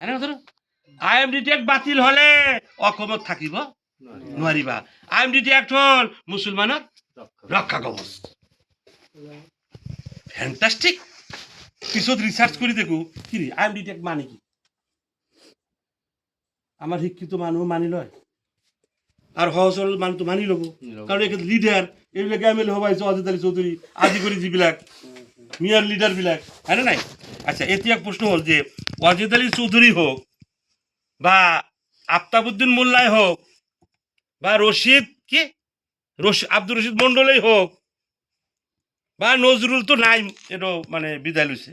IMDT act বাতিল হলে অক্ষমত থাকিব নোৱাৰিবা। আইএমডিটি অ্যাক্ট হল মুসলমানৰ ৰক্ষা কবচ। ফ্যান্টাস্টিক। পিছত রিসার্চ করে দেখো কি আইএমডিটি অ্যাক্ট মানে কি। আমার শিক্ষিত মানুহ মানি লয় আর সহজ সরল মানুহ মানি ল'ব, কাৰণ এখেত লিডাৰ। এইবিলাকে এম এল এ হবাইছে অজিত আলী চৌধুৰী আদি কৰি যিবিলাক মিয়াৰ লিডাৰবিলাক, হয়নে নাই? আচ্ছা, এতিয়া প্ৰশ্ন হ'ল যে অজিত আলী চৌধুৰী হোক বা আফতাবুদ্দিন মোল্লাই হোক বা আব্দুর রশিদ মন্ডলেই হোক বা নজরুল তো নাই, এটা মানে বিদায় লৈছে।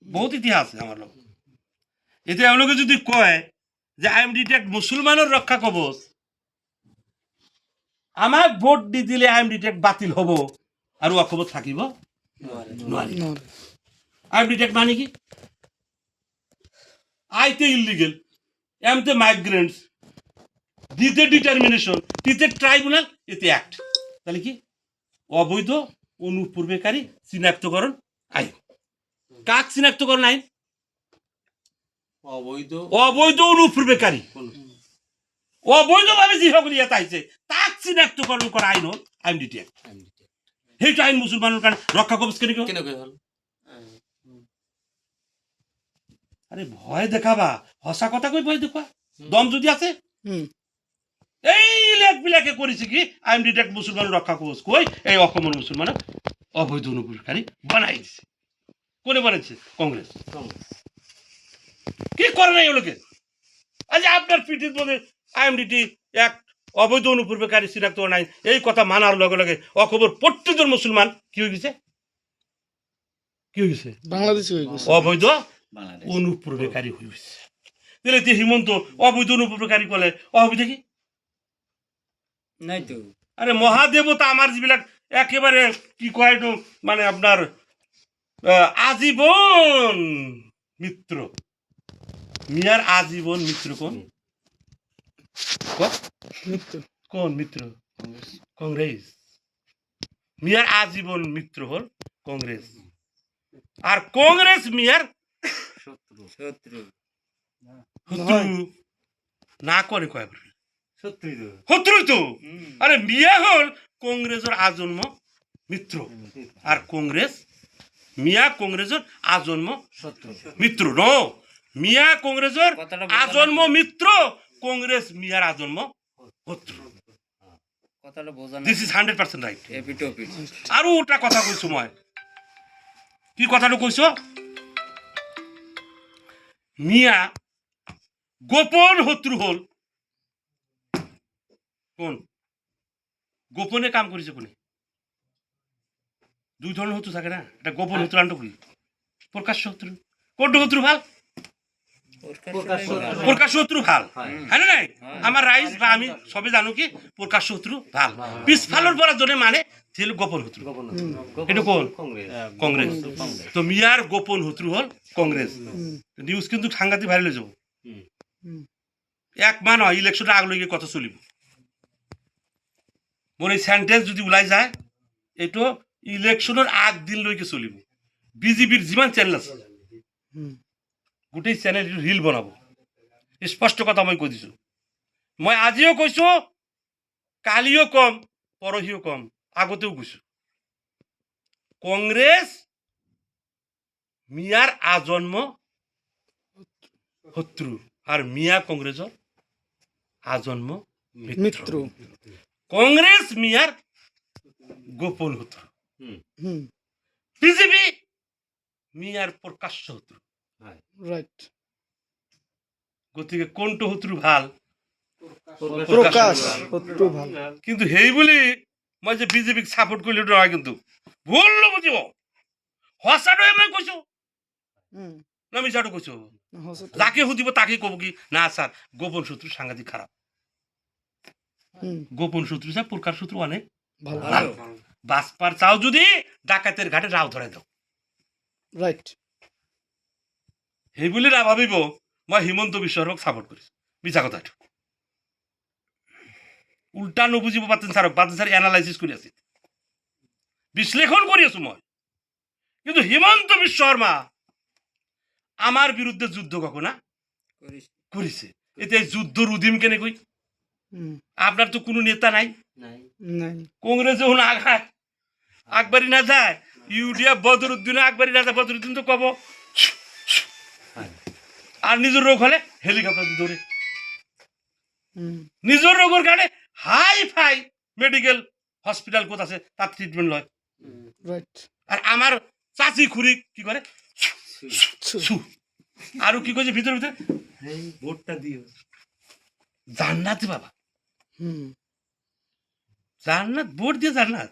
বহুত ইতিহাস আছে আমার লোক। এতিয়া এওঁলোকে যদি কয় যে আইএমডিটি অ্যাক্ট মুসলমানের রক্ষা কবচ, আমাক ভোট দি দিলে আইএমডিটি অ্যাক্ট বাতিল হব আর অক্ষমত থাকিব নোৱাৰিব। আইএমডিটি অ্যাক্ট মানে কি? আইতে ইলিগেল, এমতে মাইগ্রেন্টস, দিতে ডিটারমিনেশন, দিতে ট্রাইব্যুনাল, এতে অ্যাক্ট। তাহলে কি? অবৈধ অনুপ্রবেশকারী চিনাক্তকরণ আইন। কাক চিনাক্তকরণ আইন? অবৈধ অনুপ্রবেশকারী, অবৈধভাবে যে সকল ইয়াত আহিছে তাক চিনাক্তকরণ করা আইন হল আইএমডিটি অ্যাক্ট। সেইটো আইন মুসলমানের কারণে রক্ষা কবচ কেনেকৈ হল? আরে ভয় দেখাবা, সঁচা কথা কৈ ভয় দেখুৱা, দম যদি আছে। এই লেখবিলাকে করেছে কি আইএমডিটি অ্যাক্ট মুসলমানের রক্ষা কবচ কই এই অসমৰ মুসলমানক অবৈধ অনুপ্রবেশকারী বানাই দিছে। কোনে বানাইছে? কংগ্রেস। কি করে নাই ওগুলোকে? আজ আপনার পিঠির মধ্যে আইএমডিটি অ্যাক্ট অবৈধ অনুপ্রবেশকারী চিনাক্তকরণ আইন, এই কথা মানার লগে লগে অখবর প্রত্যেকজন মুসলমান কি হয়ে গেছে? কি হয়ে গেছে? বাংলাদেশি হয়ে গেছে, অবৈধ অনুপ্রবেশকারী হয়ে গেছে। তাহলে হিমন্ত অবৈধ অনুপ্রবেশকারী কলে অবৈধ কি নাই তো? আরে মহাদেবতা আমার যিবিলাক একেবারে কি কয় একটু মানে আপনার আজীবন মিত্র, মিয়ার আজীবন মিত্র কোন কোন মিত্র? কংগ্রেস। মিয়ার আজীবন মিত্র হল কংগ্রেস, আর কংগ্রেস মিয়ার শত্রু না করে কয় শত্রুই তো। আরে মিয়া হল কংগ্রেসের আজন্ম মিত্র, আর কংগ্রেস মিয়া কংগ্রেসের আজন্ম মিত্র ন। মিয়া কংগ্রেসের আজন্ম মিত্র, কংগ্রেস মিয়ার আজন্ম শত্রু। This is 100% right. আৰু ওটা কথা কৈছো মই। কি কথাটো কৈছো? মিয়া গোপন শত্রু হল কোন? গোপনে কাম করেছে কোনে? দুই ধরনের শত্রু থাকে না, এটা গোপন শত্রু আনটো কি প্রকাশ্য শত্রু। কোনটো শত্রু ভাল? প্রকাশ্য শত্রু ভাল, হ্যাঁ না নাই? আমার রাইজ বা আমি সবে জানো কি প্রকাশ্য শত্রু ভাল, পিছফালৰ পৰা জনে মানে ছিল গোপন শত্রু। এটা কোন? কংগ্রেস। তো মিয়ার গোপন শত্রু হল কংগ্রেস। নিউজ কিন্তু সাংঘাতিক ভাইরাল হয়ে যাব। এক মাহ নয়, ইলেকশনটা আগলৈকে কথা চলিব। মোর এই সেন্টেন্স যদি ওলাই যায় এইটো ইলেকশনের আগ দিনলৈকে চলিব। বিজেপির যিমান চ্যানেল আছে গোটেই চ্যানেল রিল বনাব। স্পষ্ট কথা মই কৈ দিছো। মই আজিও কৈছো, কালিও কম, পৰহিও কম, আগতেও কৈছো, কংগ্রেস মিয়ার আজন্ম শত্রু আর মিয়া কংগ্রেসের আজন্ম মিত্র। কংগ্রেস মিয়ার গোপন শত্রু, বিজেপি মিয়ার প্রকাশ্য শত্রু। রাইট। গতিকে কোনটো শত্রু ভাল? কিন্তু সেই বুলি মই যে বিজেপিক সাপোর্ট কৰিলো নহয়, কিন্তু ভুল বুজিব। সঁচাটোৱে মই কৈছো না মিছাটো কৈছো? যাকে সুধিব তাকে কব কি না স্যার গোপন শত্রু সাংঘাতিক খারাপ। গোপন শত্রু স্যার প্রকার শত্রু অনেক ভালো। বাসপার চাও যদি ডাকাতের ঘাটে রাও ধরে দাও। রাইট। সেই বুলি না ভাবিব মই হিমন্ত বিশ্ব শর্মাক সাপোর্ট কৰিছো, মিছা কথা। এইটো উল্টা নুবুজিব পাতেন স্যারক, বাতেন স্যার এনালাইসিস কৰি আছে, বিশ্লেষণ কৰি আছো মই। কিন্তু হিমন্ত বিশ্ব শর্মা আমার বিরুদ্ধে যুদ্ধ কখনো করেছে। এতে এই যুদ্ধর উদিম কেনে কই? হুম, আপনার তো কোনো নেতা নাই। নাই কংগ্রেস যখন আঘাত আকবরী না যায়, ইউডিয়া বদরুদ্দিন আকবরী না যায়, বদরুদ্দিন তো কব আর নিজের রোগ হলে হেলিকপ্টার দিয়ে ধরে হুম, নিজের রোগের কারণে হাই ফাই মেডিকেল হসপিটাল কোথা আছে তার ট্রিটমেন্ট লয়। রাইট আর আমার চাচি খুড়ি কি করে ছু আরো কি করছে ভিতরে ভিতরে ভোটটা দিও জান্নাত বাবা, হুম, জান্নাত ভোট দিয়ে জান্নাত।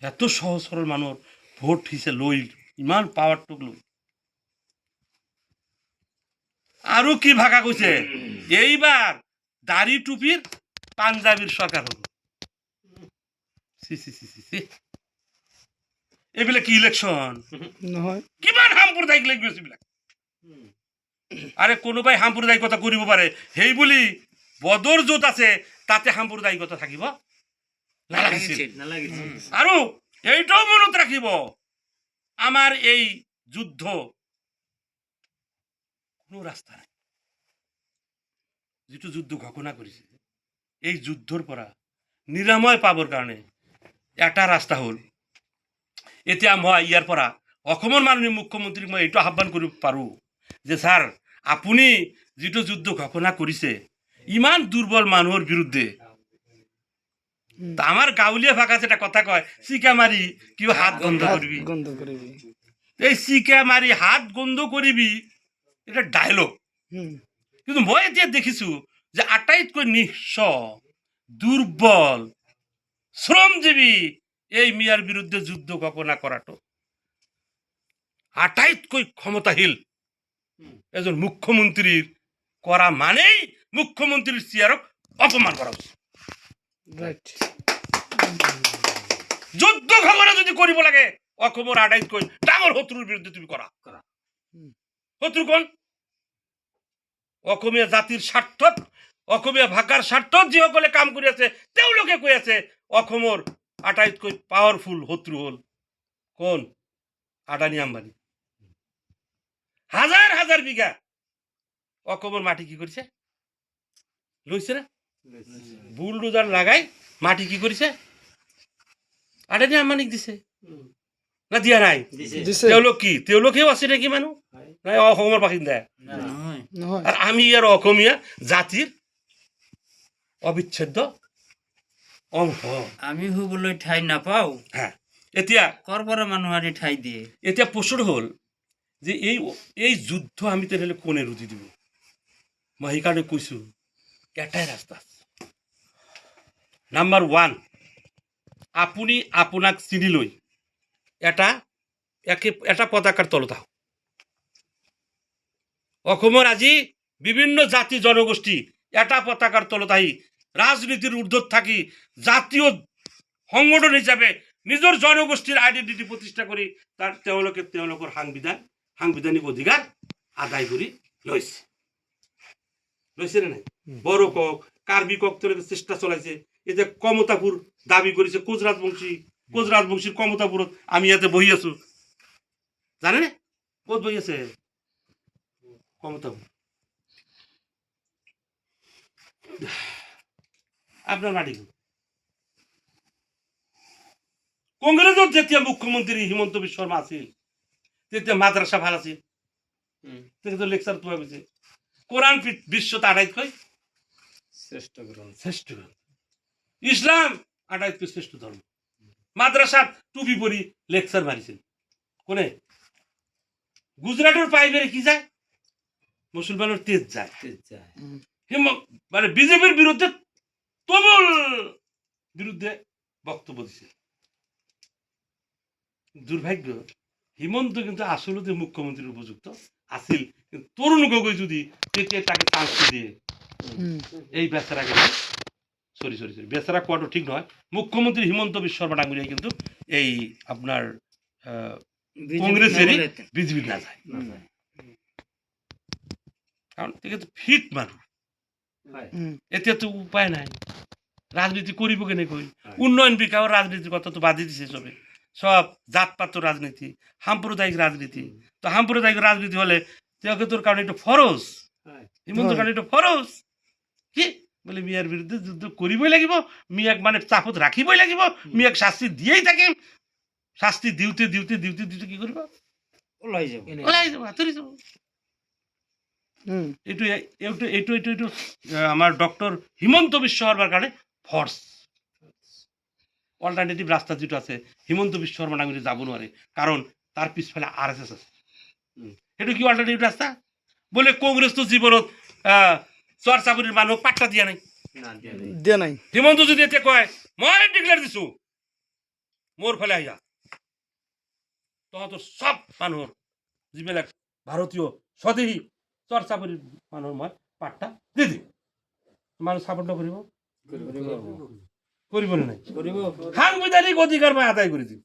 এত সহজ সরল মানুষ ভোট হিসে লই ইমান পাওয়ার টুক লই। আরো কি ভাগা কইছে এইবার দাড়ি টুপির পাঞ্জাবির সরকার হলো। সি সি সি সি সি এগুলা কি ইলেকশন? নহয় কিমান সাম্প্রদায়িক লাগবে এগুলা? আরে কোনো ভাই সাম্প্রদায়িকতা করিব পারে সেই বুলি বদর য'ত আছে তাতে সাম্প্রদায়িকতা থাকিব নালাগিছিল। আৰু এইটাও মনত রাখিব আমার এই যুদ্ধ কোনো রাস্তা নাই। যিটো যুদ্ধ ঘোষণা করেছে এই যুদ্ধর পরা নিরাময় পাবৰ কাৰণে এটা রাস্তা হল, এতিয়া মই ইয়াৰ পৰা অসমৰ মাননীয় মুখ্যমন্ত্ৰীক মই এইটো আহ্বান কৰিব পাৰোঁ যে স্যার আপুনি যিটো যুদ্ধ ঘোষণা কৰিছে ইমান দুর্বল মানুহৰ বিৰুদ্ধে, তা আমার গাঁৱলীয়া ভাষাত এটা কথা কয় চিকা মারি কিয় হাত গন্ধ করবি। গন্ধ করবি এই চিকা মারি হাত গন্ধ কৰিবি এটা ডায়লগ, হুম, কিন্তু মই এতিয়া দেখিছো যে আটাইতকৈ নিঃস্ব দুর্বল শ্রমজীবী এই মিয়ার বিরুদ্ধে যুদ্ধ ঘোষণা করাটো আটাইতকৈ ক্ষমতাশীল এজন মুখ্যমন্ত্রীর করা মানেই মুখ্যমন্ত্রীর চেয়ারক অপমান করা উচিত। রাইট যুদ্ধ ঘোষণা যদি কৰিব লাগে অসমৰ আটাইতকৈ ডাঙৰ শত্ৰুৰ বিৰুদ্ধে তুমি কৰা। শত্ৰু কোন? অসমীয়া জাতিৰ স্বাৰ্থত অসমীয়া ভাষাৰ স্বাৰ্থত যিসকলে কাম কৰি আছে তেওঁলোকে কৈ আছে অসমৰ আটাইতকৈ পাৱাৰফুল শত্ৰু হল কোন? আদানি আম্বানি। হাজার হাজার বিঘা অসমৰ মাটি কি কৰিছে লৈছে না বুলডোজার লাগাই মাটি কি কৰিছে আদানি আম্বানিক দিছে না দিয়া নাই? দিছে তেওঁলোক কি তেওঁলোকেও আছে নেকি মানুহ নাই অসমৰ বাসিন্দা? নহয় আর আমি ইয়ার অসমীয়া জাতির অবিচ্ছেদ্য অংশ। আমি শুবলৈ ঠাই নাপাওঁ, হ্যাঁ এতিয়া কৰ পৰা মানুহ আনি ঠাই দিয়ে। এতিয়া প্ৰশ্ন হ'ল যে এই যুদ্ধ আমি তেনেহ'লে কোনে ৰুজি দিব? মই সেইকাৰণে কৈছোঁ এটাই ৰাস্তা আছে। নাম্বাৰ 1 আপুনি আপোনাক চিনি লৈ এটা পতাকাৰ তলত আহক। অসমৰ আজি বিভিন্ন জাতি জনগোষ্ঠী এটা পতাকাৰ তলত আহি রাজনীতির ঊর্ধ্বত থাকি জাতীয় সংগঠন হিসাবে নিজের জনগোষ্ঠীর আইডেন্টিটি প্রতিষ্ঠা করে তার তেওঁলোকৰ সাংবিধানিক অধিকার আদায় করে লৈছে না নাই? বড়ো কক কার্বি কক তেওঁলোকে চেষ্টা চলাইছে। এই যে কমতাপুর দাবি করেছে কোচ রাজবংশীর কমতাপুরত আমি ইয়াতে বহি আছো জানে না ক'ত বহি আছে কমতাপুর। আপনার মাটি কংগ্রেসত যেতিয়া মুখ্যমন্ত্রী হিমন্ত বিশ্ব শর্মা আছিল তেতিয়া মাদ্রাসা ভাল আছিল, তেতিয়া লেকচার পোৱা গৈছে কোরআন বিশ্বত আটাইতকৈ শ্রেষ্ঠ গ্রন্থ, ইসলাম আটাইতকৈ শ্রেষ্ঠ ধর্ম। মাদ্রাসাত টুপি পরি লেকচার মারিছিল কোনে? গুজরাটের পাইবেরে কি যায় মুসলমানের তেজ যায়। মানে বিজেপির বিরুদ্ধে তুমুল বিরুদ্ধে বক্তব্য দিছে। দুর্ভাগ্য হিমন্ত কিন্তু আসলে মুখ্যমন্ত্রীর উপযুক্ত আছিল, কিন্তু তরুণ গগৈ যদি তাকে চান্স দিয়ে এই বেচারাকে সরি বেচারা কোয়াটো ঠিক নয়। মুখ্যমন্ত্রী হিমন্ত বিশ্ব শর্মা ডাঙ্গুরিয়া কিন্তু এই আপনার কংগ্রেসের বিজেপির না যায়, কারণ কিন্তু ফিট মানুষ। এতিয়া তো উপায় নাই, রাজনীতি করিব কেনে কই? উন্নয়ন বিকাশের রাজনীতির কথা তো বাদই দিছে সবে, সব জাতপাত রাজনীতি, সাম্প্রদায়িক রাজনীতি। তো সাম্প্রদায়িক রাজনীতি হলে তোর কারণে এটা ফরজ, হিমন্তর হয়। কারণে এটা ফরজ। কি বলে মিয়ার বিরুদ্ধে যুদ্ধ করিবই লাগিব, মিয়াক মানে চাপত রাখিবই লাগিব, মিয়াক শাস্তি দিয়েই থাকিম। শাস্তি দিওঁতে দিওঁতে দিওঁতে দিওঁতে কি কৰিব? ওলাই যাব ওলাই যাব, আঁতৰি যাব। হুম এইটো এইটো এইটো এইটো এইটো আমাৰ ডক্টৰ হিমন্ত বিশ্ব শৰ্মাৰ কাৰণে ফৰ্চ। অল্টাৰনেটিভ ৰাস্তা যিটো আছে, হিমন্ত বিশ্ব শৰ্মা ডাঙৰীয়া যাব নোৱাৰে, কাৰণ তাৰ পিছফালে RSS আছে। সেইটো কি অল্টাৰনেটিভ ৰাস্তা? বোলে কংগ্ৰেছটো জীৱনত চৰ চাপৰিৰ মানুহক পাত্তা দিয়া নাই। দিয়া নাই। হিমন্ত যদি এতিয়া কয় মই ডিক্লেয়াৰ দিছো, মোৰ ফালে আহিয়া, তহঁতৰ চব মানুহৰ যিবিলাক ভাৰতীয় স্বদেশী চৰ চাপৰিৰ মানুহৰ মই পাত্তা দি দিম। মানুহ চাপৰ্ট নকৰিব? কৰিব নে নাই? সাংবিধানিক অধিকাৰ মই আদায় কৰি দিম।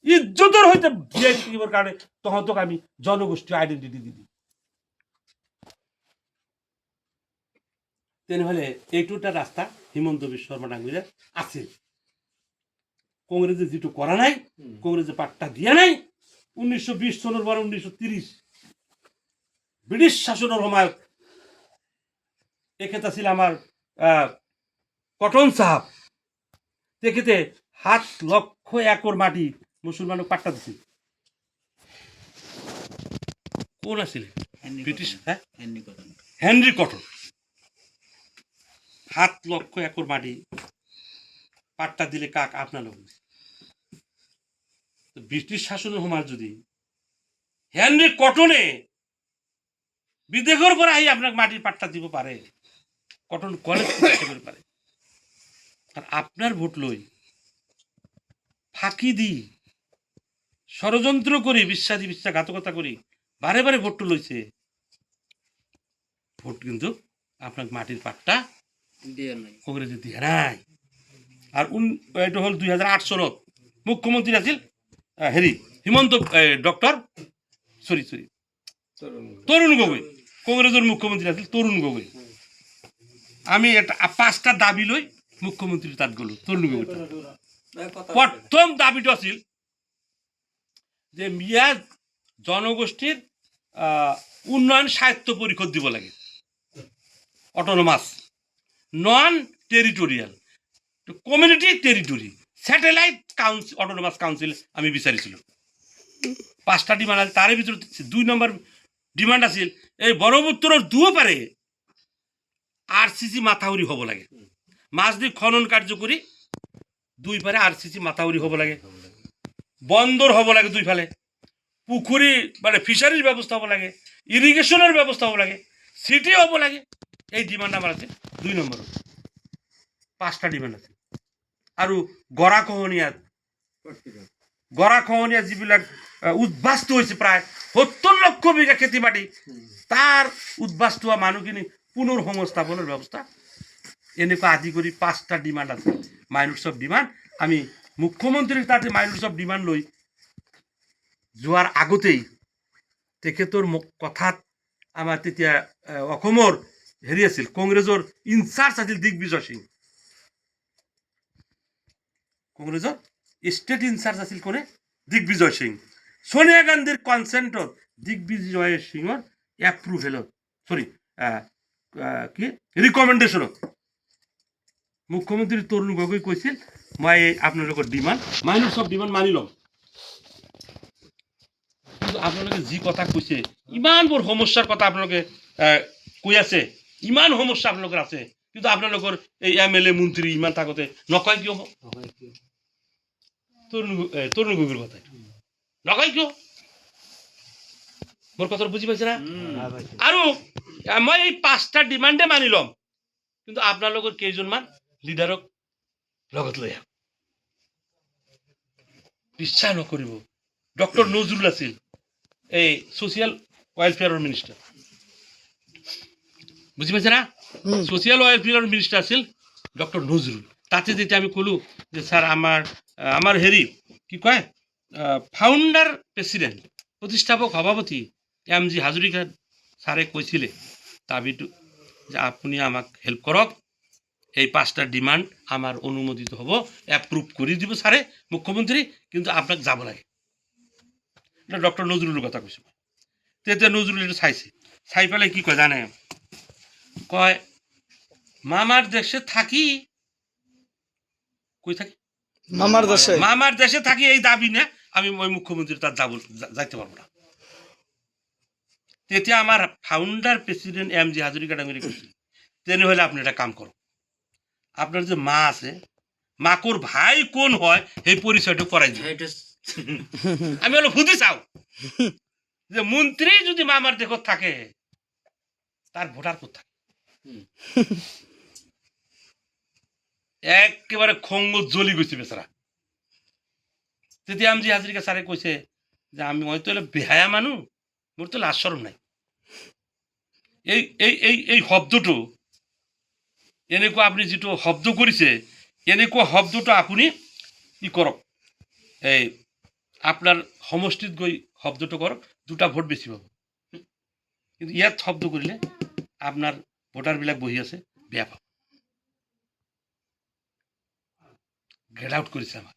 ইজ্জতৰ সৈতে জীয়াই থাকিবৰ কাৰণে তহঁতক আমি জনগোষ্ঠীয় আইডেণ্টিটি দি দিম। তেনেহ'লে এইটো এটা ৰাস্তা হিমন্ত বিশ্ব শৰ্মা ডাঙৰীয়াৰ আছিল। কংগ্ৰেছে যিটো কৰা নাই, কংগ্ৰেছে পাত্তা দিয়া নাই। 1920 চনৰ পৰা 1930 ব্ৰিটিছ শাসনৰ সময়ত এখেত আছিল আমাৰ কটন চাহাব। তেখেতে 7 লক্ষ একর মাটি মুছলমানক পাট্টা দিছিল। কোন আছিল? ব্রিটিশ, হ্যাঁ, হেনরি কটন। 7 লক্ষ একর মাটি পাট্টা দিলে কাক? আপনালোক। ব্রিটিশ শাসনের সময় যদি হেনরি কটনে বিদেশের পৰা আহি আপনার মাটির পাট্টা দিব পারে, কটন কলেজ করতে পারে, আর আপনার ভোট লই ফাঁকি দি ষড়যন্ত্র করি বিশ্বাসঘাতকতা করি বারে বারে ভোটটা লইছে, ভোট কিন্তু আপনার মাটির পাট্টা কংগ্রেসে দিয়ে নাই। আর এটা হল 2008 সনত মুখ্যমন্ত্রী আছিল হেৰি হিমন্ত তরুণ গগৈ। কংগ্রেসের মুখ্যমন্ত্রী আছিল তরুণ গগৈ। আমি এটা 5টা দাবি লৈ মুখ্যমন্ত্রী তাত গলো, তরুণ গগৈ। প্রথম দাবিটো আছিল যে মিয়া জনগোষ্ঠীর উন্নয়ন স্বায়ত্ত পরিষদ দিব লাগে, autonomous, non territorial, community territory, satellite council, autonomous council আমি বিচাৰিছিলো। 5টা ডিমান্ড আছিল, তাৰে ভিতৰত 2 নম্বৰ ডিমান্ড আছিল এই ব্ৰহ্মপুত্ৰৰ দুয়োপাৰে RCC মাথাউৰি হ'ব লাগে, মাজদি খনন কাৰ্য কৰি দুইফালে RCC মাথাউৰি হ'ব লাগে, বন্দর হ'ব লাগে দুইফালে, পুখুৰী মানে ফিচারির ব্যবস্থা হ'ব লাগে, ইরিগেশনের ব্যবস্থা হ'ব লাগে, সিটি হ'ব লাগে। এই ডিমান্ড আমার আছে 2 নম্বৰ। 5টা ডিমান্ড আছে। আৰু গৰাখহনীয়া যিবিলাক উদ্বাস্তু হৈছে প্ৰায় 70 লক্ষ বিঘা খেতি বাতি, তাৰ উদ্বাস্তু হোৱা মানুহখিনি পুনৰ সংস্থাপনৰ ব্যৱস্থা, এনেকুৱা আদি কৰি 5টা ডিমান্ড আছে। মাইনৰ্স অফ ডিমান্ড আমি মুখ্যমন্ত্ৰীৰ তাতে মাইনৰ্স অফ ডিমান্ড লৈ যোৱাৰ আগতেই তেখেতৰ কথাত আমাৰ তেতিয়া অসমৰ হেৰি আছিল, কংগ্ৰেছৰ ইনচাৰ্জ আছিল দিগ্বিজয় সিং। কংগ্ৰেছৰ ষ্টেট ইনচাৰ্জ আছিল কোনে? দিগ্বিজয় সিং। সোনিয়া গান্ধীৰ কনচেণ্টত দিগ্বিজয় সিঙৰ এপ্ৰুভেলত, কি ৰিকমেণ্ডেশ্যনত মুখ্যমন্ত্ৰী তৰুণ গগৈ কৈছিল মই আপোনালোকৰ ডিমান্ড মাইনৰ্স অফ ডিমান্ড মানি ল'ম। কিন্তু আপোনালোকে যি কথা কৈছে, ইমানবোৰ সমস্যাৰ কথা আপোনালোকে কৈ আছে, ইমান সমস্যা আপোনালোকৰ আছে, কিন্তু আপোনালোকৰ এই MLA মন্ত্ৰী ইমান থাকোঁতে নকয় কিয়? তরুণ গগৈৰ কথা নকয় কিয়? মোৰ কথা বুজি পাইছে না? আৰু মই এই 5টা ডিমাণ্ডে মানি ল'ম, কিন্তু আপোনালোকৰ কেইজনমান লিডাৰক লগত লৈ আহক। বিশ্বাস নকৰিব, ডক্টৰ নজৰুল আছিল এই সোশিয়াল ওয়েলফেয়াৰৰ মিনিষ্টাৰ, বুজি পাইছে না? সোশিয়াল ওয়েলফেয়াৰৰ মিনিষ্টাৰ আছিল ডক্টৰ নজৰুল। তাতে যেতিয়া আমি ক'লো যে স্যার আমার হেৰি কি কয় ফাউণ্ডাৰ প্ৰেচিডেণ্ট, প্ৰতিষ্ঠাপক সভাপতি MG হাজৰিকা ছাৰে কৈছিলে দাবীটো যে আপুনি আমাক হেল্প কৰক, এই 5টা ডিমান্ড আমার অনুমোদিত হ'ব, এপ্ৰুভ কৰি দিব ছাৰে মুখ্যমন্ত্ৰী, কিন্তু আপোনাক যাব লাগে। এটা ডক্টৰ নজৰুলৰ কথা কৈছোঁ। তেতে নজরুল একটু চাইছে চাই পেলে কি কয় জানে কয় মামার দেশে থাকি কই থাকি মামার দেশে মামার দেশে থাকি এই দাবি না আমি ওই মুখ্যমন্ত্রী তার যাইতে পারবো না তেতিয়া আমার founder president M G Hazarika ডাঙ্গুরি করছিল তেনে হলে আপনি একটা কাম করো আপনার যে মা আছে মাকুর ভাই কোন হয় এই পরিচয়টা করাই দিই এটা আমি হলো ফুদি চাও যে মন্ত্রী যদি মামার দেখত থাকে তার ভোটার কোথায় একেবারে খঙ্গ জ্বলি গেছে বেচারা তেতিয়া আমি হাজরিকা স্যারে কইছে যে আমি হয়তো হলে বেহায়া মানুষ মোর তো লাজ শরম নাই এই এই এই এই শব্দটো এনেকুৱা আপনি যিটো শব্দ কৰিছে এনেকুৱা শব্দটো আপুনি ই কৰক এই আপনার সমষ্টিত গৈ শব্দটো কৰক দুটা ভোট বেছি পাব কিন্তু ইয়াত শব্দ কৰিলে আপনার ভোটারবিলাক বহি আছে বেয়া পাব গেট আউট করেছে আমার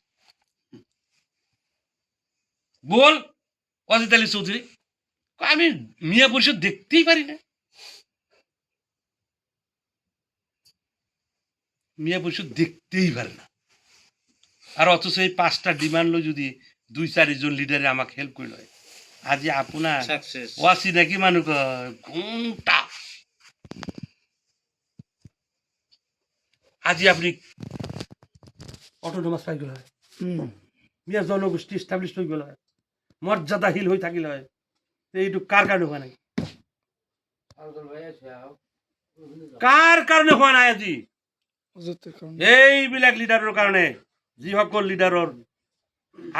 বল অজিত আলী চৌধুরী আমি মিয়া পরিষদ দেখতেই পারি না মিয়া পরিষদ দেখতেই পারে না আর অথচ এই 5টা ডিমান্ড লো যদি 2-4 জন লিডারে আমাকে হেল্প করল আজি আপনার সাকসেস ওয়াসি নাকি মানুষ ঘন্টা আজি আপনি অটোনমাস পাই গেল হয় মিয়া জনগোষ্ঠী এস্টাবলিশ হয়ে গেল হয় মর্যাদাহীন হয়ে থাকিল হয় এইটু কার কারণে হয় নাই কার কারণে হয় নাই আজি হুজুরদের কারণে এইবিলাক লিডাৰৰ কাৰণে যিসকল লিডাৰৰ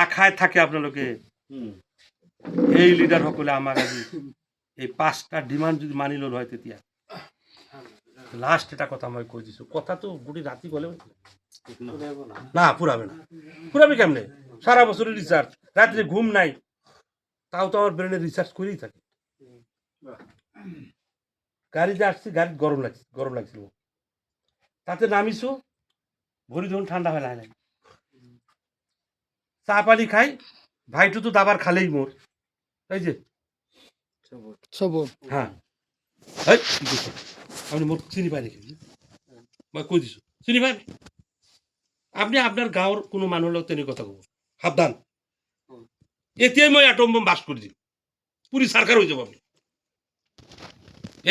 আশায় থাকে আপোনালোকে এই লিডাৰ সকলে আমাক আজি এই 5টা ডিমান্ড যদি মানি ল'ল হয় তেতিয়া লাষ্ট এটা কথা মই কৈ দিছো কথাটো গোটেই ৰাতি গ'লে না ফুৰাবে না ফুৰাবি কেমনে সারা বছরের রিসার্চ রাত্রে ঘুম নাই তাও তো আমার ব্রেনে রিসার্চ করেই থাকে গাড়িতে আসছি গাড়ি গরম লাগছিল তাতে নামিছো ভরি যখন ঠান্ডা হয় নাই চা পানি খাই ভাইটু তো দাবার খালেই মোর এই যে সবর হ্যাঁ এই কি কইছো? আপনি মোর চিনি পাই নাকি মই কৈ দিছো চিনি পাই আপনি আপনার গাঁৱৰ কোনো মানুহৰ লগত তেনে কথা কব সাৱধান এতিয়াই মই এটম বম বাস কৰি দিম পুৰি চাৰকাৰ হৈ যাব আপুনি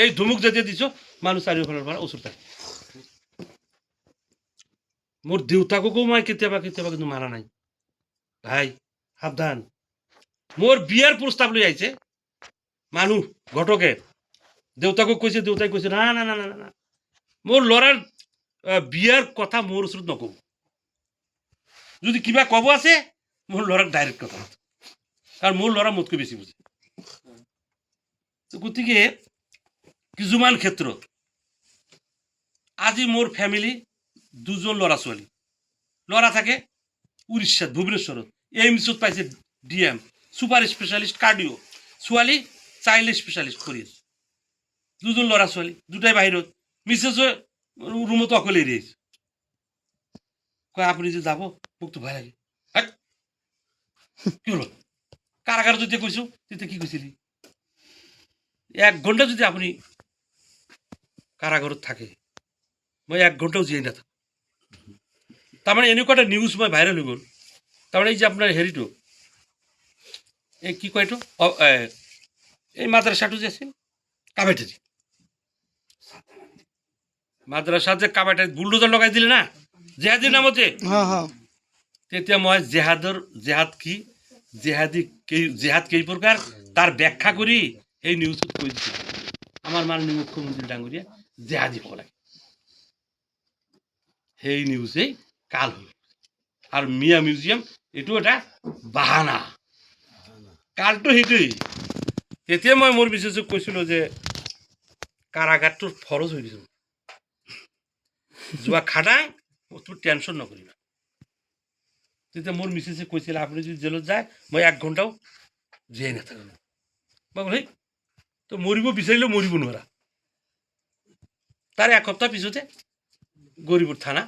এই ধুমুক যেতিয়া দিছো মানুহ চাৰিওফালৰ পৰা ওচৰ থাকে মোৰ দেউতাককো মই কেতিয়াবা কেতিয়াবা কিন্তু মাৰা নাই ভাই সাৱধান মোৰ বিয়াৰ প্ৰস্তাৱ লৈ আহিছে মানুহ ঘটকে দেউতাকক কৈছে দেউতাই কৈছে না না না না না মোৰ ল'ৰাৰ বিয়াৰ কথা মোৰ ওচৰত নকব যদি কিবা কব আছে মোৰ ল'ৰাক ডাইৰেক্ট কথা কাৰণ মোৰ ল'ৰা মোতকৈ বেছি বুজে গতিকে কিছুমান ক্ষেত্ৰত আজি মোৰ ফ্যামিলি 2জন ল'ৰা ছোৱালী ল'ৰা থাকে উৰিষ্যাত ভুৱনেশ্বৰত এইমছত পাইছে ডিএম সুপাৰ স্পেশালিষ্ট কাৰ্ডিঅ ছোৱালী চাইল্ড স্পেশালিষ্ট কৰি আছে 2জন ল'ৰা ছোৱালী দুটাই বাহিৰত মিছেছ ৰুমত অকলে এৰি আহিছে কয় আপুনি যে যাব মোকতো ভয় লাগে কি হলো কারাগার যদি কইছো তেতিয়া কি কৈছিলি 1 ঘন্টা যদি আপনি কারাগাৰত থাকে মই 1 ঘন্টাও জীয়াই নাথাকো তাৰমানে এনেকুৱা এটা নিউজ মই ভাইৰেল হৈ গ'ল তাৰমানে এই যে আপোনাৰ হেৰিটো এই কি কয় এইটো এই মাদ্রাসাটো যে আছিল কাবাইটারি মাদ্রাসা যে কাবাইটারি বুলডোজার লগাই দিলে না জেহাদিৰ নামতে হ্যাঁ হ্যাঁ তেতিয়া মই জেহাদ কি জেহাদ কেই প্ৰকাৰ তাৰ ব্যাখ্যা কৰি এই নিউজত কৈ দিছোঁ আমাৰ মাননীয় মুখ্যমন্ত্ৰী ডাঙৰীয়া জেহাদী হ'ব লাগে সেই নিউজেই কাল হ'ল আৰু মিয়া মিউজিয়াম এইটো এটা বাহানা কালটো সেইটোৱেই তেতিয়া মই মোৰ বিশেষক কৈছিলোঁ যে কাৰাগাৰটোৰ ফৰজ হৈ দিছোঁ যোৱা খাটাং তোৰ টেনশ্যন নকৰিবা তেতিয়া মোৰ মিছেছে কৈছিল আপুনি যদি জেলত যায় মই 1 ঘণ্টাও জীয়াই নাথাকো মই বোলো তো মৰিব বিচাৰিলেও মৰিব নোৱাৰা তাৰ 1 সপ্তাহ পিছতে গরিপুর থানা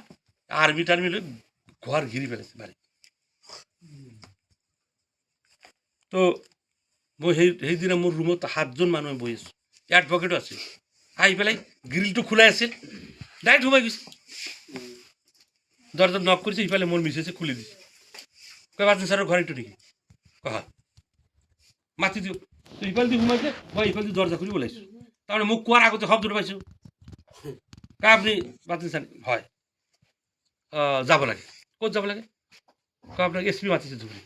আর্মি টার্মি লৈ ঘর ঘিরি ফেলেছে বাড়ি তো মই সেইদিনা মোৰ ৰুমত 7জন মানুহে বহি আছোঁ, এডভকেটো আছে, আহি পেলাই গ্ৰিলটো খোলাই আছিল, ডাইৰেক্ট সোমাই গৈছে, দরজা নক করেছে, ইফালে মোর মিসেছে খুলে দিছে, কয় বাতিন স্যারের ঘর একটু নাকি কহা মাতি দিও, তো ইফাল দিয়ে ঘুমাইছে বা ইফাল দিয়ে দরজা খুলে বলাইছো, তারপরে মুখ কুয়ার আগতে সব দূরে পাইছো, কয় আপনি বাতিন স্যার হয় যাব লাগে, ক'ত যাব লাগে, কয় আপনার এসপি মাতিছে ধুবুরি।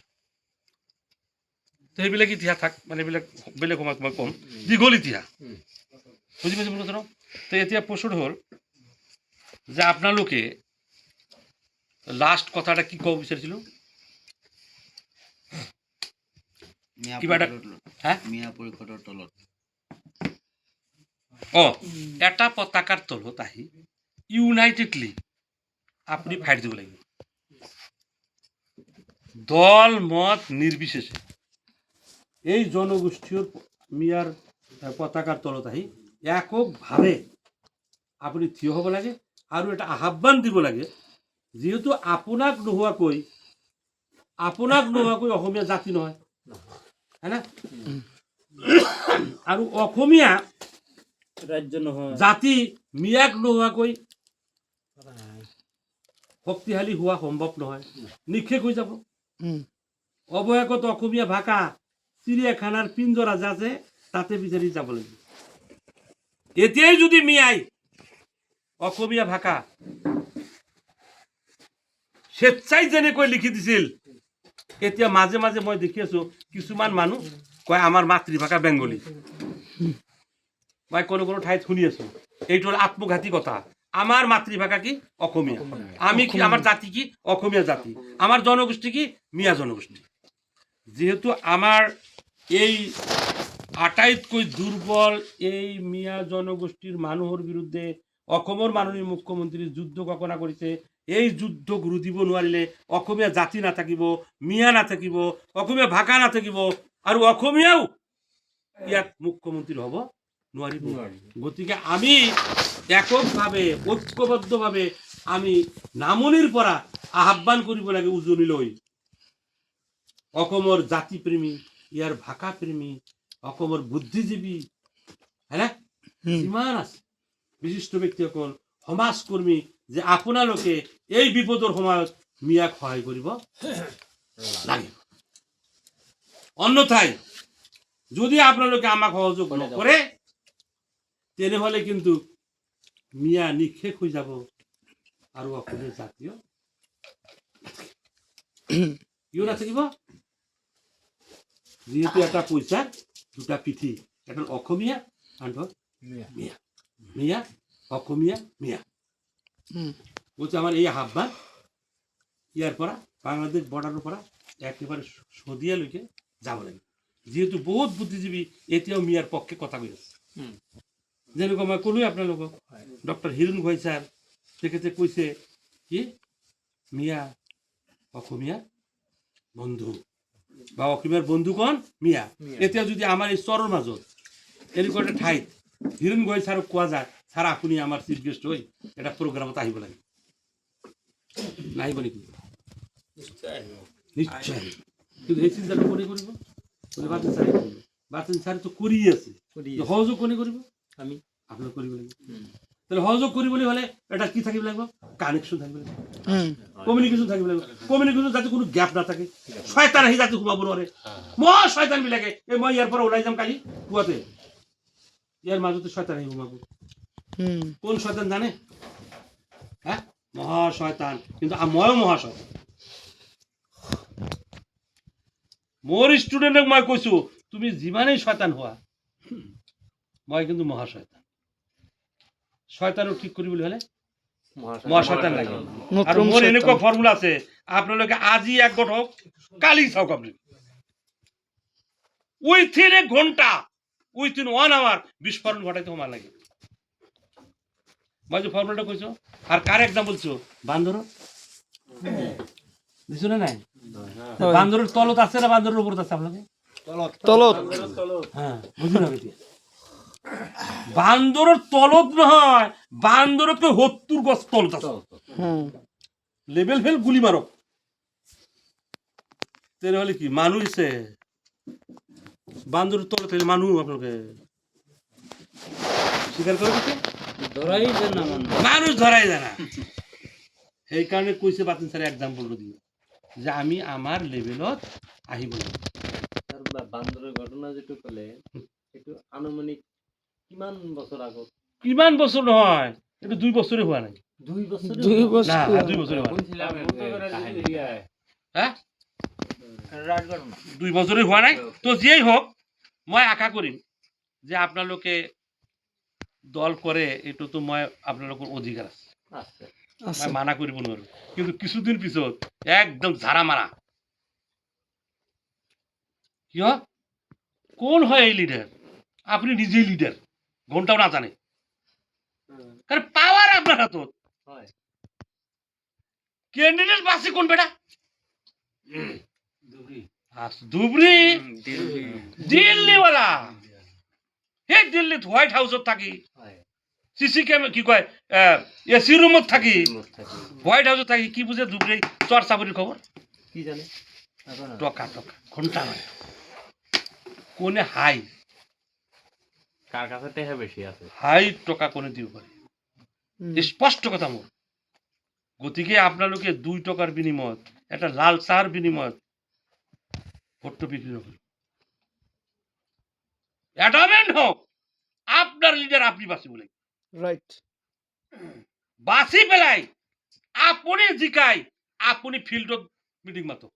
তো সেইবিলাক ইতিহাস থাক, মানে এইবিলাক বেলেগ সময়ত মই ক'ম, দীঘল ইতিহাস, বুজি পাইছে মোৰ কথাটো। তো এতিয়া প্ৰশ্নটো হ'ল যে আপোনালোকে লাষ্ট কথাটা কি ক'ব বিচাৰিছিলোঁ, কিবা এটা হ্যাঁ মিয়া পৰিষদৰ তলত এটা পতাকাৰ তলত আহি ইউনাইটেডলি আপুনি ফাইট দিব লাগিব, দল মত নিৰ্বিশেষে এই জনগোষ্ঠীৰ মিয়াৰ পতাকাৰ তলত আহি এককভাৱে আপুনি থিয় হ'ব লাগে আৰু এটা আহ্বান দিব লাগে, যিহেতু আপোনাক নোহোৱাকৈ অসমীয়া জাতি নহয়, হয়না, আৰু অসমীয়া ৰাজ্য নহয়, জাতি মিয়াক নোহোৱাকৈ শক্তিশালী হোৱা সম্ভৱ নহয়, নিঃশেষ হৈ যাব। অৱশেষত অসমীয়া ভাষা চিৰিয়াখানাৰ পিঞ্জৰা যে আছে তাতে বিচাৰি যাব লাগিব। এতিয়াই যদি মিয়াই অসমীয়া ভাষা স্বেচ্ছাই যেনেকৈ লিখি দিছিল, এতিয়া মাজে মাজে মই দেখি আছো কিছুমান মানুহ কয় আমাৰ মাতৃভাষা বেংগলী, মই কোনো ঠাইত শুনি আছো, এইটো হ'ল আত্মঘাতী কথা। আমার মাতৃভাষা কি অসমীয়া, আমি কি আমার জাতি কি অসমীয়া জাতি, আমার জনগোষ্ঠী কি মিয়া জনগোষ্ঠী। যেহেতু আমার এই আটাইতকৈ দুর্বল এই মিয়া জনগোষ্ঠীর মানুহৰ বিৰুদ্ধে অসমৰ মাননীয় মুখ্যমন্ত্রী যুদ্ধ ঘোষণা কৰিছে, এই যুদ্ধ গুৰু দিব নোৱাৰিলে অসমীয়া জাতি নাথাকিব, মিয়া নাথাকিব, অসমীয়া ভাষা নাথাকিব, আৰু অসমীয়াও ইয়াত মুখ্যমন্ত্রী হ'ব নোৱাৰিব। গতিকে আমি এককভাৱে ঐক্যবদ্ধভাৱে আমি নামনিৰ পৰা আহ্বান কৰিব লাগে উজনিলৈ, অসমৰ জাতিপ্ৰেমী, ইয়াৰ ভাষা প্ৰেমী, অসমৰ বুদ্ধিজীৱী, হয়নে, যিমান আছে বিশিষ্ট ব্যক্তিসকল, সমাজকৰ্মী, যে আপোনালোকে এই বিপদৰ সময়ত মিয়াক সহায় কৰিব লাগিব। অন্যথায় যদি আপোনালোকে আমাক সহযোগ নকৰে তেনেহলে কিন্তু মিয়া নিঃশেষ হৈ যাব আৰু অসমীয়া জাতীয় কিয় নাথাকিব। যিহেতু এটা পইচা দুটা পিঠি, এটা অসমীয়া আৰু মিয়া, মিয়া অসমীয়া মিয়া। বলছে আমার এই আহ্বান ইয়াৰ পৰা বাংলাদেশ বৰ্ডাৰৰ পৰা একেবাৰে সদিয়ালৈকে যাব লাগে, যেহেতু বহুত বুদ্ধিজীৱী এতিয়াও মিয়াৰ পক্ষে কথা কৈ আছে। যেনেকৈ মই ক'লোৱে আপোনালোকক, ডক্টৰ হিৰুণ গোহাঁই ছাৰ তেখেতে কৈছে কি মিয়া অসমীয়াৰ বন্ধু বা অসমীয়াৰ বন্ধু কোন মিয়া। এতিয়া যদি আমাৰ এই চৰৰ মাজত এনেকুৱা এটা ঠাইত হিৰুণ গোহাঁই ছাৰক কোৱা যায়, ছাৰ আপুনি আমাৰ চিফ গেষ্ট হৈ এটা প্ৰগ্ৰামত আহিব লাগে, নাহিব নেকি? নিশ্চয় আহিব। কিন্তু এই চিন্তাটো কোনে কৰিব? বাতিন ছাৰে কৰিব। বাতিন ছাৰে তো কৰি আছে, সহযোগ কোনে কৰিব? আমি আপোনালোক কৰিব লাগিব। তাহলে সহযোগ কৰিবলৈ হলে এটা কি থাকিব লাগিব? কানেকশ্যন থাকিব লাগিব, কমিউনিকেশ্যন থাকিব লাগিব। কমিউনিকেশ্যন যাতে কোনো গ্যাপ নাথাকে, শয়তান আহি যাতে সোমাব নোৱাৰে। মই শয়তান বিলাকে মই ইয়াৰ পৰা ওলাই যাম কালি পুৱাতে, ইয়াৰ মাজতে শয়তান আহি সোমাব। কোন শয়তান জানে? হ্যাঁ, মহা শয়তান। কিন্তু ময়ো মহা শয়তান। মোৰ ষ্টুডেণ্টক মই কৈছো তুমি যিমানেই শয়তান হোৱা, মই কিন্তু মহা শয়তান। শয়তানক ঠিক কৰিবলৈ হলে মহা শয়তান লাগে। আৰু মোৰ এনেকুৱা ফৰ্মুলা আছে, আপোনালোকে আজি একগোট হওক, কালি চাওক আপুনি উইথিন এ ঘন্টা, উইথিন 1 আওয়ার বিস্ফোরণ ঘটাইতে সময় লাগে। মই যে ফর্মুলাটা কইছো, আর কার এক্সাম্পল ছো? বান্দর দিছো না নাই? বান্দরের তলত আছে না বান্দরের উপর আছে? আপনাকে তলত হ্যাঁ, বুঝুন না বেটি, বান্দরের তলত নহয়, বান্দরকে 70 গজ তলত আছে। লেভেল ফেল গুলি মারো, তেরে হলে কি মানুষ বান্দরের তলে থেকে মানুষ আপনাকে স্বীকার করে দিতে ধরাই দেন না মানুষ। মানুষ ধরাই যায় না। সেই কারণে কইছে বাতিন স্যার এক্সাম্পল দিয়ে যে আমি আমার লেভেলত আহিব লাগিব। তার বান্দরের ঘটনা যেটু কলে একটু আনুমানিক কিমান বছর আগত? কিমান বছর নহয়, এটা 2 বছরে হওয়া নাই। 2 বছর? 2 বছর না 2 বছরে হওয়া নাই। হ্যাঁ 2 বছরে হওয়া নাই। তো যেই হোক মই আশা কৰিম যে আপোনালোকে দল কৰে এইটো তো মই আপোনালোকৰ অধিকাৰ আছে, আচ্ছা আছে মই মানা কৰিব নোৱাৰো। কিন্তু কিছুদিন পিছত একদম ঝাড়া মারা কিয় কোন হয় এই লিডার? আপনি নিজেই লিডার, ঘন্টাও না জানে, কারণ পাওয়ার আপনার হাতত। হয় ক্যান্ডিডেট বাসে কোন বেটা? দুবরি ধুবড়ি দিল্লিওয়ালা, সেই দিল্লীত হোয়াইট হাউসত থাকি, হয় সিসি ক্যামেরা কি কয় এসি রুমত থাকি, থাকি হোয়াইট হাউসত থাকি কি বুঝে ধুবড়ি চর চাপরির খবর? কি জানে এখন আর? টকা টকা ঘন্টা নয় কোনে হাই কার কাছে টাকা বেশি আছে? হাই টকা কোনে দিব পারে, হুম, স্পষ্ট কথা মোর। গতিকে আপনালোকে 2 টাকার বিনিময়ত একটা লাল চার বিনিময়ত ভোটটো বিক্রি নকৰিব। অ্যাডামেন্ট হোক আপনার লিডার আপনি বাঁচিব লাগিব, রাইট বাঁচি পেলাই আপুনি জিকাই আপুনি ফিল্ডত মিটিং মাতো,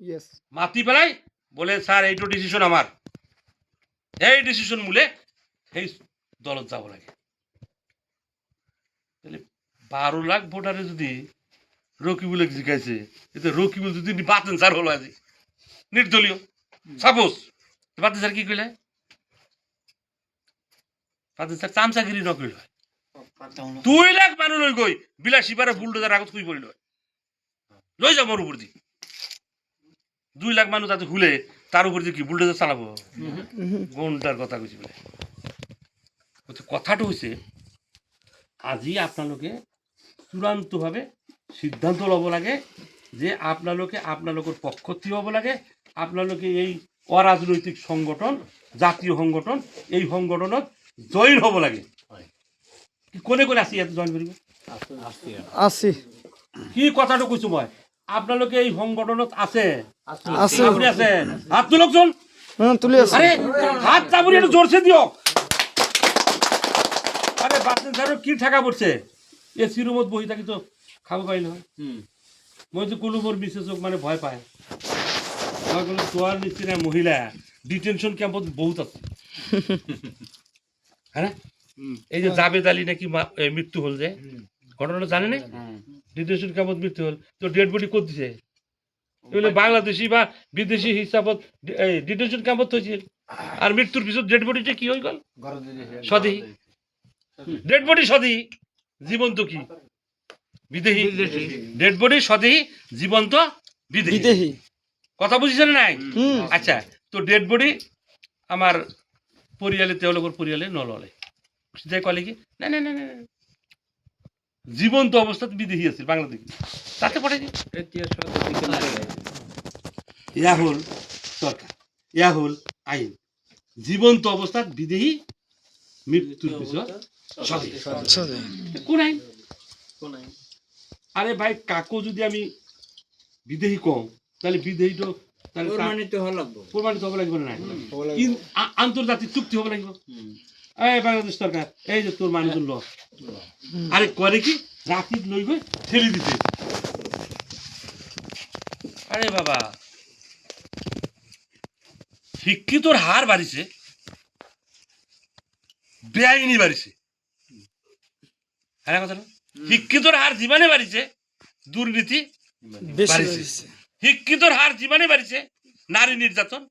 ইয়েস মাতি পেলাই বলে স্যার এইটো ডিসিশন আমার, এই ডিসিশন মূলে সেই দলত যাব লাগে। তাহলে 12 লাখ ভোটারে যদি রকিবুল জিকাইছে, এতে রকিবুল যদি বাতেন স্যার হলো আজি নির্দলীয় সাপোজ, বাতেন স্যার কি কইলে? বাতেন স্যার চামচাগিরি নকরিল 2 লাখ মানুষ লই গই বিলাসী পারে বুলডোজার আগত শুই পড়িল, লই যাও মোর উপর দি 2 লাখ মানুষ তাতে হুলে তার উপর দিয়ে কি বুলডোজার চালাবো? ঘন্টার কথা কইছি বলে। কথাটা হইছে আজি আপনালোকে চূড়ান্তভাবে সিদ্ধান্ত লব লাগে যে আপনালোকে আপনালোকৰ পক্ষ থিয় হব লাগে। আপনালোকে এই অরাজনৈতিক সংগঠন, জাতীয় সংগঠন, এই সংগঠনত জইন হব লাগে। কি কোনে কোনে আসি ইয়াত জইন কৰিব? আছি কি কথাটো কৈছো মই, আপোনালোকে এই সংগঠনত আছে? আছে আপুনি আছে? হাত তোলকচোন। হ্যাঁ তুলে আছে আরে হাত চাপুরি একটু জোরসে দিও। আরে বাচ্চা স্যার কি ঠেকা পড়ছে, এসি রুমত বহি থাকি তো খাব পাই নহয়। মই যে কোনো মোর বিশেষক মানে ভয় পায়, মই কোনো তোয়ার নিচিনা মহিলা ডিটেনশন ক্যাম্পত বহুত আছে, হ্যাঁ এই যে জাবেদ আলী নাকি মৃত্যু হল যে ঘটনাটা জানে না? ডিটেনশন ক্যাম্পত মৃত্যু হল, তো ডেড বডি কত দিছে? এগুলো বাংলাদেশি বা বিদেশি হিসাবত ডিটেনশন ক্যাম্পত থৈছিল, আর মৃত্যুর পিছত ডেড বডিটা কি হয়ে গেল? স্বদেহী ডেড বডি, স্বদেহী জীবন্ত কি বিদেহী? ডেড বডি স্বদেহী, জীবন্ত বিদেহী। বিদেহী কথা বুঝিছেন নাই? হুম আচ্ছা, তো ডেড বডি আমার পরিয়ালে তেওলোকৰ পরিয়ালে নললে, যাই কলে কি না না না না না, জীবন্ত অবস্থাত বিদেহী আছিল বাংলাদেশী, তাতে পড়ে কি ইয়া হল সরকার, ইয়া হল আইন। জীবন্ত অবস্থাত বিদেহী, মৃত্যুর পিছত স্বদেহী। আচ্ছা কোন আইন? আরে ভাই কাকো যদি আমি বিদেহী কম তাহলে বিদেহীটো প্রমাণিত হওয়া লাগবে। প্রমাণিত হব লাগবে না? আন্তর্জাতিক চুক্তি হব লাগবে। এই বাংলাদেশ সরকার এই যে তোর মানুষজন ল, আরে করে কি রাখিত লই গই ঠেলি দিতে। আরে বাবা শিক্ষিতর হার বাড়িছে, বেআইনি বাড়িছে, হ্যাঁ কথা না? শিক্ষিতর হার জীবনে বাড়িছে, দুর্নীতি বেশি বাড়িছে। হয়েছে। শিক্ষিতর হার জীবনে বাড়িছে, নারী নির্যাতন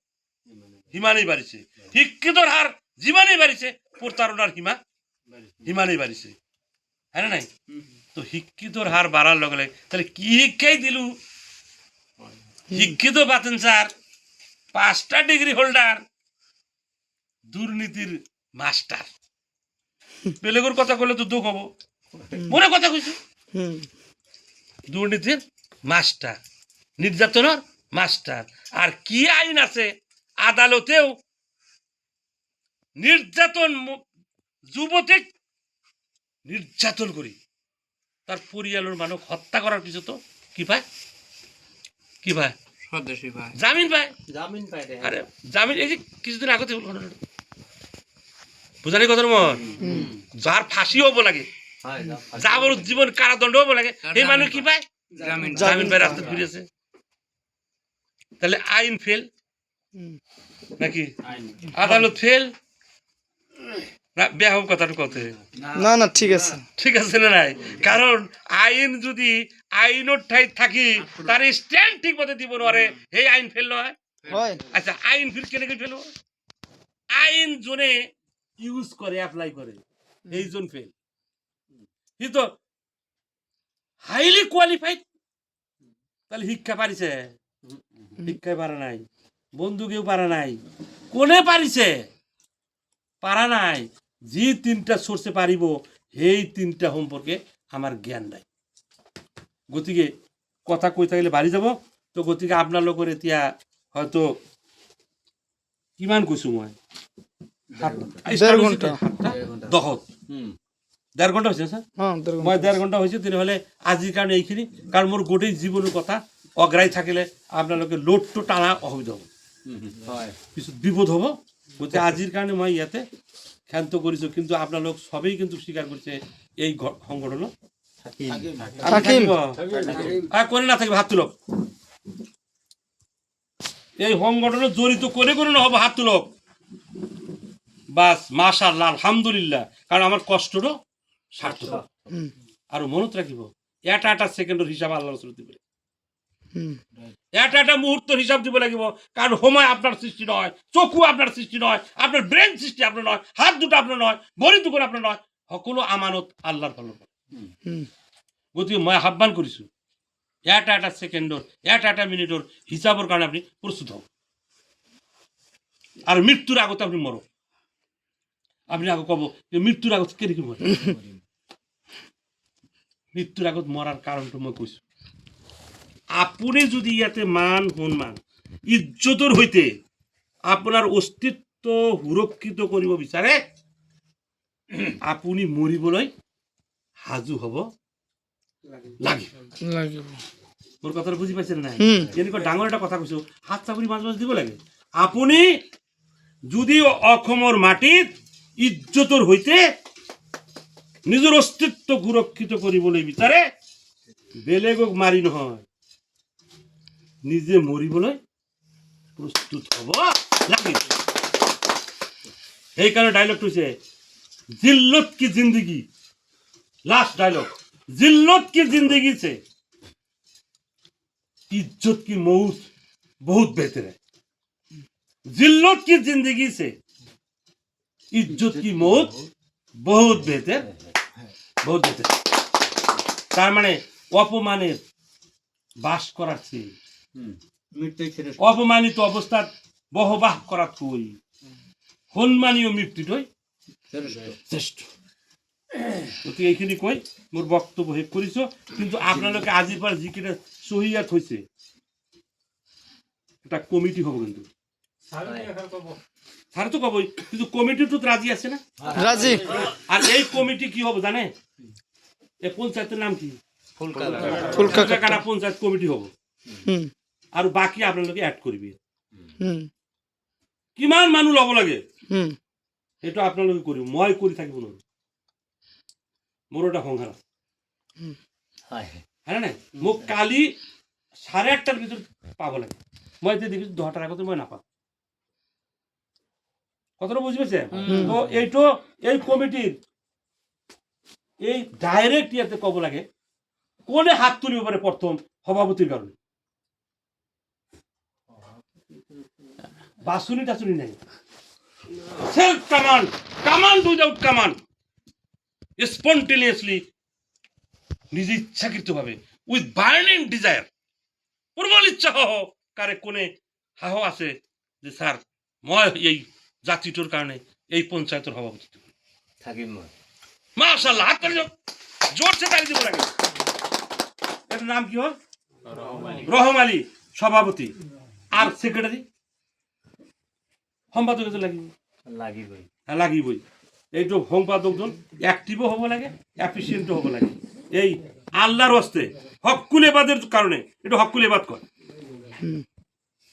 হিমানেই বাড়িছে। শিক্ষিতর হার জীবনে বাড়িছে, প্রতারণার হিমানেই বাড়িছে, হ্যাঁ না নাই? তো শিক্ষিতর হার বাড়ার লগে লগে তাহলে কি শিক্ষাই দিলু? শিক্ষিত বাতেন স্যার 5টা ডিগ্রি হোল্ডার, দুর্নীতির মাস্টার। বেলেগর কথা কইলে তো দুঃখ হবো, মনে কথা কইছি। হুম দুর্নীতির মাস্টার, নির্যাতনের মাস্টার। আর কি আইন আছে আদালতেও নির্যাতন যুবতী নির্যাতন করি তার পরিয়ালের মানুষ হত্যা করার কিছু তো কি পায় কি পায় স্বদেশী ভাই জামিন পায় জামিন পাই রে আরে জামিন এই যে কিছুদিন আগতে বুঝানি কথা মন যার ফাঁসি হবো লাগে হয় যাবজ্জীবন কারাদণ্ড হবো লাগে এই মানুষ কি পায় জামিন পায় রাস্তা ফিরেছে তাহলে আইন ফেল নাকি আদালত ফেল না বেহাম কথাটা কত না না ঠিক আছে ঠিক আছে না নাই কারণ আইন যদি আইনের ঠাই থাকি তার স্ট্যান্ড ঠিক মতো দিব না এই আইন ফেল নয় হয় আচ্ছা আইন ফেল কেন ফেলবো আইন জোনে ইউজ করে অ্যাপ্লাই করে এই জন ফেল কিন্তু হাইলি কোয়ালিফাইড তাহলে শিক্ষা পারিছে শিক্ষায় পারা নাই বন্ধুকেও পারা নাই কোনে পারিছে পারা নাই যে তিনটা সোর্সে পারিব এই তিনটা সম্পর্কে আমার জ্ঞান নাই গতিকে কথা কই থাকলে বাড়ি যাব তো গতিকে আপনার লোকের এতিয়া হয়তো কিমান কৈছো মই 1.5 ঘন্টা। দহত 1.5 ঘন্টা হৈছে স্যার হ্যাঁ মই 1.5 ঘন্টা হৈছে তেনেহ'লে আজিৰ কাৰণে এইখিনি কাৰণ মোৰ গোটেই জীৱনৰ কথা অগ্ৰাই থাকিলে আপোনালোকে লোডটো টানা অসুবিধা হ'ব হয় পিছত বিপদ হ'ব গতিকে আজিৰ কাৰণে মই ইয়াতে ক্ষান্ত কৰিছোঁ কিন্তু আপোনালোক সবেই কিন্তু স্বীকাৰ কৰিছে এই সংগঠনত থাকিম করে না থাকবে হাত তুলক এই সংগঠনত জড়িত করে করে নহব হাত তুলক বাস মাশাআল্লাহ আলহামদুলিল্লাহ কারণ আমার কষ্টটা সার্থক আর মনত রাখিব এটা সেকেন্ডের হিসাব আল্লাহ রাসূল দিবে এটা মুহূর্তের হিসাব দিব লাগিব কারণ সময় আপনার সৃষ্টি নয় চকু আপনার সৃষ্টি নয় আপনার ব্রেন সৃষ্টি আপনার নয় হাত দুটো আপনার নয় ভরি দুটো আপনার নয় সকলো আমানত আল্লাহর ভালো গতিকে মই আহ্বান কৰিছোঁ এটা সেকেন্ডৰ এটা মিনিটৰ হিচাপৰ কাৰণে আপুনি প্ৰস্তুত হওক আৰু মৃত্যুৰ আগতে আপুনি মৰক আপুনি আকৌ ক'ব যে মৃত্যুৰ আগত কেনেকৈ মৰে মৃত্যুৰ আগত মৰাৰ কাৰণটো মই কৈছোঁ আপুনি যদি ইয়াতে মান সন্মান ইজ্জতৰ সৈতে আপোনাৰ অস্তিত্ব সুৰক্ষিত কৰিব বিচাৰে আপুনি মৰিবলৈ সাজু হ'ব লাগিব মোৰ কথাটো বুজি পাইছে নাই এনেকুৱা ডাঙৰ এটা কথা কৈছো হাত চাপৰি মাজ মাজ দিব লাগে আপুনি যদি অসমৰ মাটিত ইজ্জতৰ সৈতে নিজৰ অস্তিত্ব সুৰক্ষিত কৰিবলৈ বিচাৰে বেলেগক মাৰি নহয় নিজে মৰিবলৈ প্ৰস্তুত হ'ব লাগিব সেইকাৰণে ডাইলগটো হৈছে জিল্লত কি জিন্দগী লাস্ট डायलॉग जिल्लत की जिंदगी से इज्जत की मौत बहुत बेहतर है जिल्लत की जिंदगी से इज्जत की मौत बहुत बेहतर তার মানে অপমানের বাস করার চেয়ে অপমানিত অবস্থাত বহবাস কৰাতকৈ সন্মানীয় মৃত্যুটোই শ্রেষ্ঠ গতিকে এইখিনি কৈ মোৰ বক্তব্য শেষ কৰিছোঁ কিন্তু আপোনালোকে আজিৰ পৰা যিকেইটা চহীয়াত হৈছে এটা কমিটি হ'ব কিন্তু ছাৰতো ক'বই কিন্তু কমিটিটোত ৰাজি আছে না রাজি আর এই কমিটি কি হ'ব জানে এই পঞ্চায়তের নাম কি ফুলকাটা পঞ্চায়ত কমিটি হ'ব আৰু বাকী আপোনালোকে এড কৰিবি কিমান মানুহ ল'ব লাগে সেইটো আপোনালোকে কৰিব মই কৰি থাকিব নোৱাৰো মোৰ এটা সংসাৰ আছে হ্যাঁ না মোক কালি 8:30টাৰ ভিতৰত পাব লাগে মই এতিয়া দেখিছোঁ 10টাৰ আগতে মই নাপাওঁ কথাটো বুজি পাইছে তো এইটো এই কমিটিৰ এই ডাইৰেক্ট ইয়াতে ক'ব লাগে কোনে হাত তুলিব পাৰে প্ৰথম সভাপতিৰ কাৰণে বাছুনি টাছুনি নাই self command without command spontaneously নিজে ইচ্ছাকৃতভাবে উইথ বার্নিং ডিজায়ার প্রবল ইচ্ছা কারে কোনে সাহ আছে যে স্যার মই এই জাতিটোৰ কাৰণে এই পঞ্চায়তৰ সভাপতি থাকিম মই মাশাআল্লাহ হাত তালি জোরছে তালি দিব লাগে এর নাম কি হল? রহম আলী সভাপতি আর সেক্রেটারি সম্পাদকে তো লাগিব লাগিবই লাগিবই এইটো সম্পাদকজন অ্যাক্টিভও হ'ব লাগে এফিচিয়েণ্টও হ'ব লাগে এই আল্লাহর হস্তে হকুলেবাদের কারণে এটা হকুলেবাদ কয়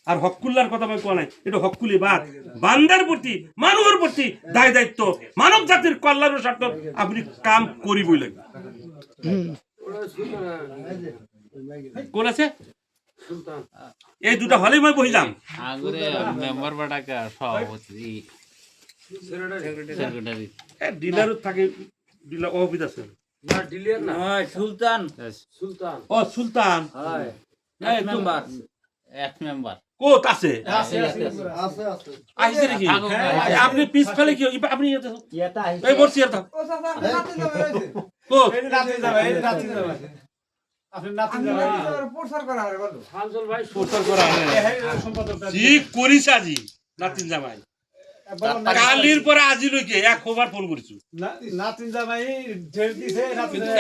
আর হকুল্লার কথা আমি কোয়া নাই এটা হকুলেবাদ বান্দার প্রতি মানুষের প্রতি দায় দায়িত্ব মানব জাতির কল্যাণের স্বার্থ আপনি কাম করিবই লাগবে কোন আছে এই দুটা হলেই মই বহিলাম আগুরে মেম্বার বাটাকা সভাপতি সেক্রেটারি ডিলারও থাকে ডিলার অফিস আছে সুলতান ও সুলতান এই তো এক মেম্বার কোত আছে আইছে নাকি আপনি পিছফালে কি আপনি এই বসছি আর কোত জি করিস আজি নাতিন জামাই কালির পরে আজি লইকে এক খবর ফোন করিছো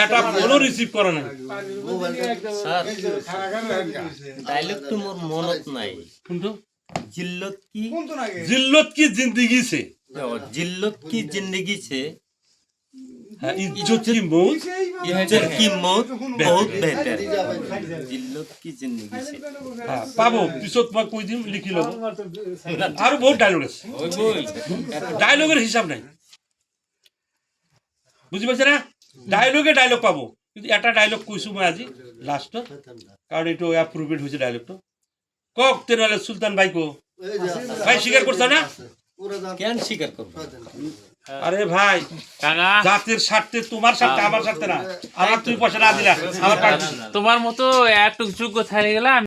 এটা ফোনও রিসিভ করে না স্যার ডায়লগ তো মোর মনত নাই কিন্তু जिल्लत की जिल्लत की जिंदगी से जिल्लत की जिंदगी से हाँ, इज्जत की मौत इज्जत की मौत बहुत बेहतर है जिल्लत की जिंदगी से हाँ, পাবো পিছত মই কই দিম লিখি লব আর বহুত ডায়লগ আছে ডায়লগের হিসাব নাই বুঝি পাইছ না ডায়লগে ডায়লগ পাবো কিন্তু এটা ডায়লগ কইছো মই আজি লাস্টত কারণ এটো অ্যাপ্রুভড হইছে ডায়লগটো কক তেনালে সুলতান ভাই কো ভাই স্বীকার করছ না কেন স্বীকার করব আরে ভাই কাকা জাতির স্বার্থে তোমার স্বার্থে আমার স্বার্থে না আমার তুমি পয়সা না দিলা আমার তোমার মতো এত যোগ্য থাকি গেলাম